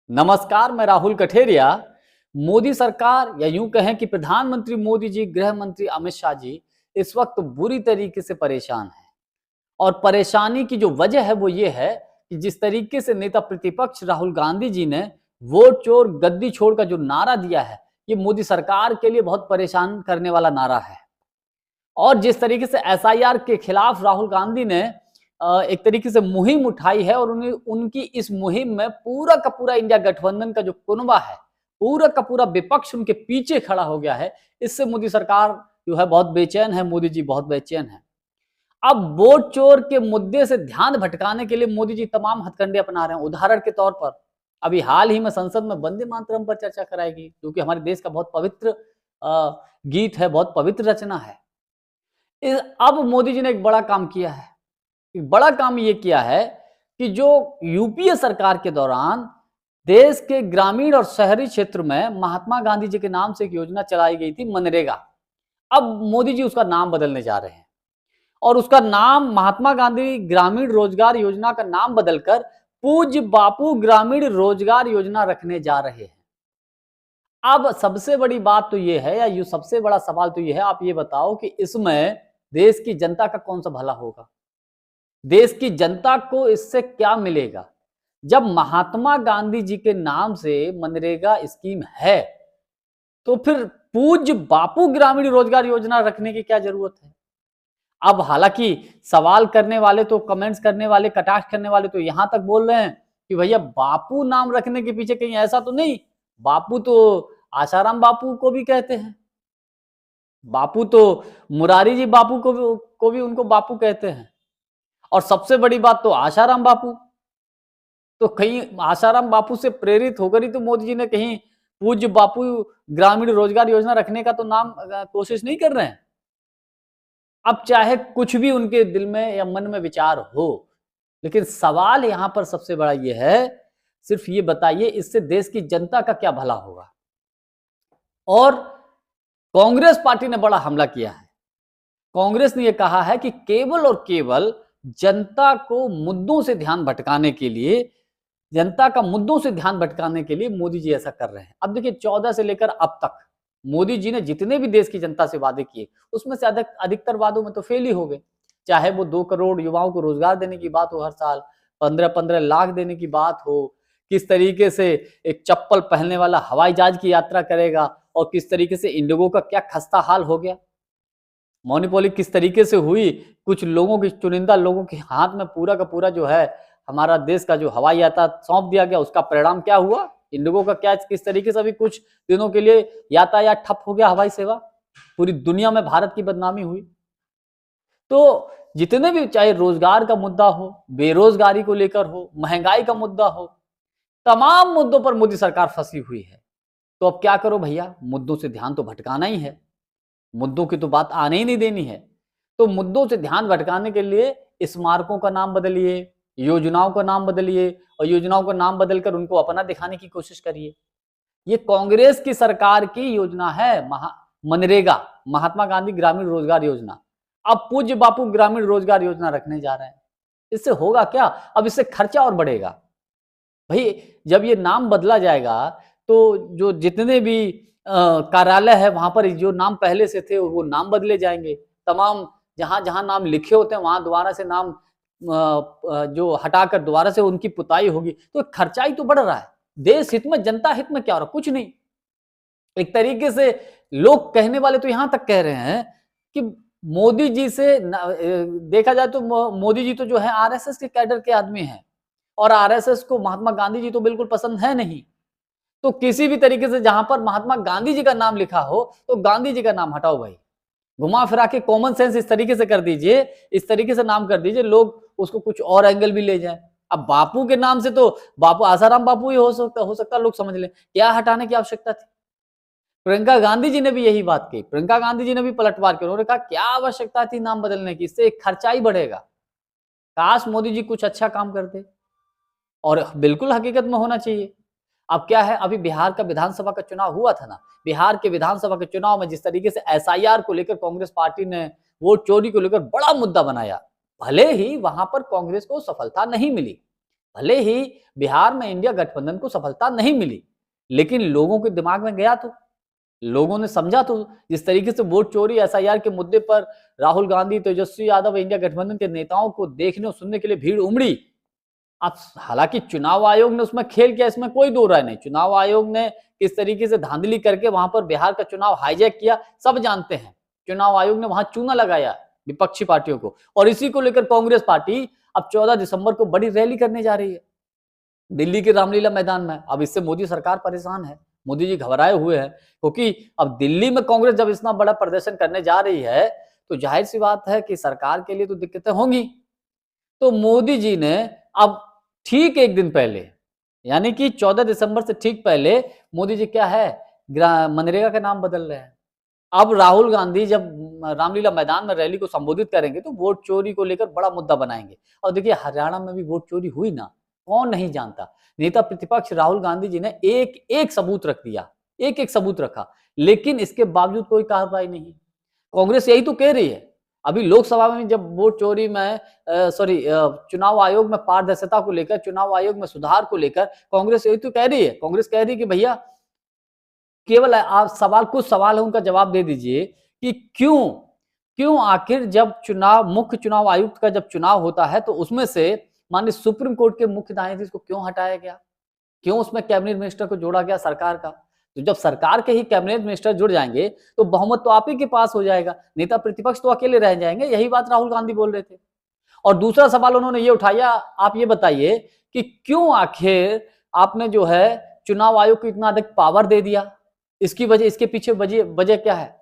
नमस्कार, मैं राहुल कठेरिया। मोदी सरकार या यूं कहें कि प्रधानमंत्री मोदी जी, गृह मंत्री अमित शाह जी इस वक्त बुरी तरीके से परेशान हैं। और परेशानी की जो वजह है वो ये है कि जिस तरीके से नेता प्रतिपक्ष राहुल गांधी जी ने वोट चोर गद्दी छोड़ का जो नारा दिया है, ये मोदी सरकार के लिए बहुत परेशान करने वाला नारा है। और जिस तरीके से एसआईआर के खिलाफ राहुल गांधी ने एक तरीके से मुहिम उठाई है और उन्हें उनकी इस मुहिम में पूरा का पूरा इंडिया गठबंधन का जो कुनबा है, पूरा का पूरा विपक्ष उनके पीछे खड़ा हो गया है। इससे मोदी सरकार जो है बहुत बेचैन है, मोदी जी बहुत बेचैन है। अब वोट चोर के मुद्दे से ध्यान भटकाने के लिए मोदी जी तमाम हथकंडे अपना रहे हैं। उदाहरण के तौर पर अभी हाल ही में संसद में वंदे मातरम पर चर्चा कराएगी, क्योंकि हमारे देश का बहुत पवित्र गीत है, बहुत पवित्र रचना है। अब मोदी जी ने एक बड़ा काम किया है। एक बड़ा काम ये किया है कि जो यूपीए सरकार के दौरान देश के ग्रामीण और शहरी क्षेत्र में महात्मा गांधी जी के नाम से एक योजना चलाई गई थी, मनरेगा। अब मोदी जी उसका नाम बदलने जा रहे हैं और उसका नाम महात्मा गांधी ग्रामीण रोजगार योजना का नाम बदलकर पूज्य बापू ग्रामीण रोजगार योजना रखने जा रहे हैं। अब सबसे बड़ी बात तो ये है, या ये सबसे बड़ा सवाल तो ये है, आप ये बताओ कि इसमें देश की जनता का कौन सा भला होगा? देश की जनता को इससे क्या मिलेगा? जब महात्मा गांधी जी के नाम से मनरेगा स्कीम है, तो फिर पूज्य बापू ग्रामीण रोजगार योजना रखने की क्या जरूरत है? अब हालांकि सवाल करने वाले तो, कमेंट्स करने वाले, कटाक्ष करने वाले तो यहां तक बोल रहे हैं कि भैया बापू नाम रखने के पीछे कहीं ऐसा तो नहीं, बापू तो आशाराम बापू को भी कहते हैं, बापू तो मुरारी जी बापू को भी उनको बापू कहते हैं। और सबसे बड़ी बात तो आशाराम बापू, तो कहीं आशाराम बापू से प्रेरित होकर ही तो मोदी जी ने कहीं पूज्य बापू ग्रामीण रोजगार योजना रखने का तो नाम कोशिश नहीं कर रहे हैं। अब चाहे कुछ भी उनके दिल में या मन में विचार हो, लेकिन सवाल यहां पर सबसे बड़ा ये है, सिर्फ ये बताइए इससे देश की जनता का क्या भला होगा? और कांग्रेस पार्टी ने बड़ा हमला किया है। कांग्रेस ने यह कहा है कि केवल और केवल जनता को मुद्दों से ध्यान भटकाने के लिए, जनता का मुद्दों से ध्यान भटकाने के लिए मोदी जी ऐसा कर रहे हैं। अब देखिए 14 से लेकर अब तक मोदी जी ने जितने भी देश की जनता से वादे किए, उसमें से अधिकतर वादों में तो फेल ही हो गए। चाहे वो 2 करोड़ युवाओं को रोजगार देने की बात हो, हर साल 15-15 लाख देने की बात हो, किस तरीके से एक चप्पल पहनने वाला हवाई जहाज की यात्रा करेगा, और किस तरीके से इंडिगो का क्या खस्ता हाल हो गया, मोनोपोली किस तरीके से हुई, कुछ लोगों की, चुनिंदा लोगों के हाथ में पूरा का पूरा जो है हमारा देश का जो हवाई यातायात सौंप दिया गया, उसका परिणाम क्या हुआ? इंडिगो का क्या, किस तरीके से अभी कुछ दिनों के लिए यातायात ठप हो गया, हवाई सेवा, पूरी दुनिया में भारत की बदनामी हुई। तो जितने भी, चाहे रोजगार का मुद्दा हो, बेरोजगारी को लेकर हो, महंगाई का मुद्दा हो, तमाम मुद्दों पर मोदी सरकार फंसी हुई है। तो अब क्या करो भैया, मुद्दों से ध्यान तो भटकाना ही है, मुद्दों की तो बात आने ही नहीं देनी है। तो मुद्दों से ध्यान भटकाने के लिए स्मारकों का नाम बदलिए, योजनाओं का नाम बदलिए, और योजनाओं का नाम बदलकर उनको अपना दिखाने की कोशिश करिए। ये कांग्रेस की सरकार की योजना है, मनरेगा, महात्मा गांधी ग्रामीण रोजगार योजना। अब पूज्य बापू ग्रामीण रोजगार योजना रखने जा रहे हैं। इससे होगा क्या? अब इससे खर्चा और बढ़ेगा। भाई जब ये नाम बदला जाएगा तो जो जितने भी कार्यालय है वहां पर जो नाम पहले से थे वो नाम बदले जाएंगे। तमाम जहां जहां नाम लिखे होते हैं वहां दोबारा से नाम जो हटाकर दोबारा से उनकी पुताई होगी। तो खर्चाई तो बढ़ रहा है। देश हित में, जनता हित में क्या हो रहा? कुछ नहीं। एक तरीके से लोग कहने वाले तो यहां तक कह रहे हैं कि मोदी जी से देखा जाए तो मोदी जी तो जो है आरएसएस के कैडर के आदमी हैं, और आरएसएस को महात्मा गांधी जी तो बिल्कुल पसंद है नहीं। तो किसी भी तरीके से जहां पर महात्मा गांधी जी का नाम लिखा हो तो गांधी जी का नाम हटाओ भाई, घुमा फिरा के कॉमन सेंस इस तरीके से कर दीजिए, इस तरीके से नाम कर दीजिए, लोग उसको कुछ और एंगल भी ले जाए। अब बापू के नाम से तो बापू आसाराम बापू ही हो सकता लोग समझ लें। क्या हटाने की आवश्यकता थी? प्रियंका गांधी जी ने भी यही बात की, प्रियंका गांधी जी ने भी पलटवार किया, उन्होंने कहा क्या आवश्यकता थी नाम बदलने की, इससे खर्चा ही बढ़ेगा। काश मोदी जी कुछ अच्छा काम करते, और बिल्कुल हकीकत में होना चाहिए। अब क्या है, अभी बिहार का विधानसभा का चुनाव हुआ था ना, बिहार के विधानसभा के चुनाव में जिस तरीके से एसआईआर को लेकर कांग्रेस पार्टी ने वोट चोरी को लेकर बड़ा मुद्दा बनाया, भले ही वहां पर कांग्रेस को सफलता नहीं मिली, भले ही बिहार में इंडिया गठबंधन को सफलता नहीं मिली, लेकिन लोगों के दिमाग में गया तो, लोगों ने समझा तो। जिस तरीके से वोट चोरी एसआईआर के मुद्दे पर राहुल गांधी, तेजस्वी यादव, इंडिया गठबंधन के नेताओं को देखने और सुनने के लिए भीड़ उमड़ी। अब हालांकि चुनाव आयोग ने उसमें खेल किया, इसमें कोई दो राय नहीं। चुनाव आयोग ने किस तरीके से धांधली करके वहां पर बिहार का चुनाव हाईजैक किया, सब जानते हैं। चुनाव आयोग ने वहां चूना लगाया विपक्षी पार्टियों को, और इसी को लेकर कांग्रेस पार्टी अब 14 दिसंबर को बड़ी रैली करने जा रही है दिल्ली के रामलीला मैदान में। अब इससे मोदी सरकार परेशान है, मोदी जी घबराए हुए हैं, क्योंकि अब दिल्ली में कांग्रेस जब इतना बड़ा प्रदर्शन करने जा रही है तो जाहिर सी बात है कि सरकार के लिए तो दिक्कतें होंगी। तो मोदी जी ने अब ठीक एक दिन पहले, यानी कि 14 दिसंबर से ठीक पहले, मोदी जी क्या है, मनरेगा का नाम बदल रहे हैं। अब राहुल गांधी जब रामलीला मैदान में रैली को संबोधित करेंगे तो वोट चोरी को लेकर बड़ा मुद्दा बनाएंगे। और देखिए हरियाणा में भी वोट चोरी हुई ना, कौन नहीं जानता। नेता प्रतिपक्ष राहुल गांधी जी ने एक एक सबूत रख दिया, एक एक सबूत रखा, लेकिन इसके बावजूद कोई कार्रवाई नहीं। कांग्रेस यही तो कह रही है। अभी लोकसभा में जब वोट चोरी में चुनाव आयोग में पारदर्शिता को लेकर, चुनाव आयोग में सुधार को लेकर कांग्रेस यही तो कह रही है। कांग्रेस कह रही है कि भैया केवल आप सवाल, कुछ सवाल है उनका जवाब दे दीजिए कि क्यों आखिर जब मुख्य चुनाव आयुक्त का जब चुनाव होता है तो उसमें से माननीय सुप्रीम कोर्ट के मुख्य न्यायाधीश को क्यों हटाया गया, क्यों उसमें कैबिनेट मिनिस्टर को जोड़ा गया सरकार का। तो जब सरकार के ही कैबिनेट मिनिस्टर जुड़ जाएंगे तो बहुमत तो आप ही के पास हो जाएगा, नेता प्रतिपक्ष तो अकेले रह जाएंगे। यही बात राहुल गांधी बोल रहे थे। और दूसरा सवाल उन्होंने ये उठाया, आप ये बताइए कि क्यों आखिर आपने जो है चुनाव आयोग को इतना अधिक पावर दे दिया, इसकी वजह, इसके पीछे वजह क्या है।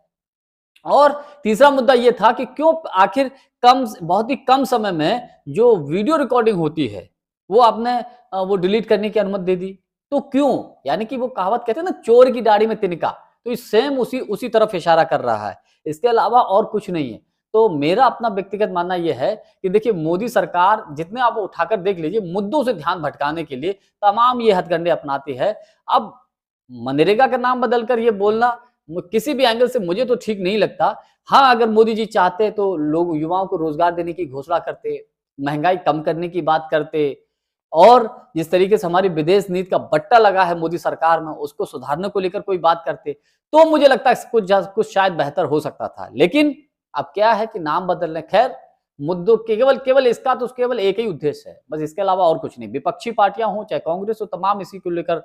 और तीसरा मुद्दा यह था कि क्यों आखिर बहुत ही कम समय में जो वीडियो रिकॉर्डिंग होती है वो आपने वो डिलीट करने की अनुमति दे दी, तो क्यों। यानी कि वो कहावत कहते हैं ना, चोर की दाढ़ी में तिनका, तो इस सेम उसी तरफ इशारा कर रहा है, इसके अलावा और कुछ नहीं है। तो मेरा अपना व्यक्तिगत मानना यह है कि देखिए मोदी सरकार जितने आप उठाकर देख लीजिए, मुद्दों से ध्यान भटकाने के लिए तमाम ये हथकंडे अपनाती है। अब मनरेगा का नाम बदलकर ये बोलना किसी भी एंगल से मुझे तो ठीक नहीं लगता। हाँ, अगर मोदी जी चाहते तो लोग युवाओं को रोजगार देने की घोषणा करते, महंगाई कम करने की बात करते, और जिस तरीके से हमारी विदेश नीति का बट्टा लगा है मोदी सरकार में उसको सुधारने को लेकर कोई बात करते, तो मुझे लगता है कुछ शायद बेहतर हो सकता था। लेकिन अब क्या है कि नाम बदलने, खैर मुद्दों केवल इसका तो केवल एक ही उद्देश्य है, बस इसके अलावा और कुछ नहीं। विपक्षी पार्टियां हों चाहे कांग्रेस हो, तमाम इसी को लेकर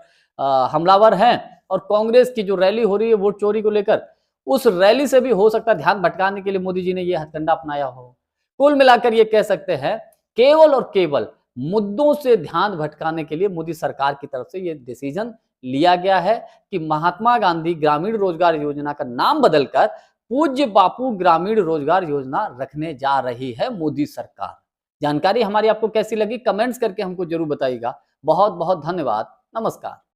हमलावर हैं। और कांग्रेस की जो रैली हो रही है वोट चोरी को लेकर, उस रैली से भी हो सकता है ध्यान भटकाने के लिए मोदी जी ने यह हथकंडा अपनाया हो। कुल मिलाकर ये कह सकते हैं केवल और केवल मुद्दों से ध्यान भटकाने के लिए मोदी सरकार की तरफ से यह डिसीजन लिया गया है कि महात्मा गांधी ग्रामीण रोजगार योजना का नाम बदलकर पूज्य बापू ग्रामीण रोजगार योजना रखने जा रही है मोदी सरकार। जानकारी हमारी आपको कैसी लगी, कमेंट्स करके हमको जरूर बताइएगा। बहुत बहुत धन्यवाद, नमस्कार।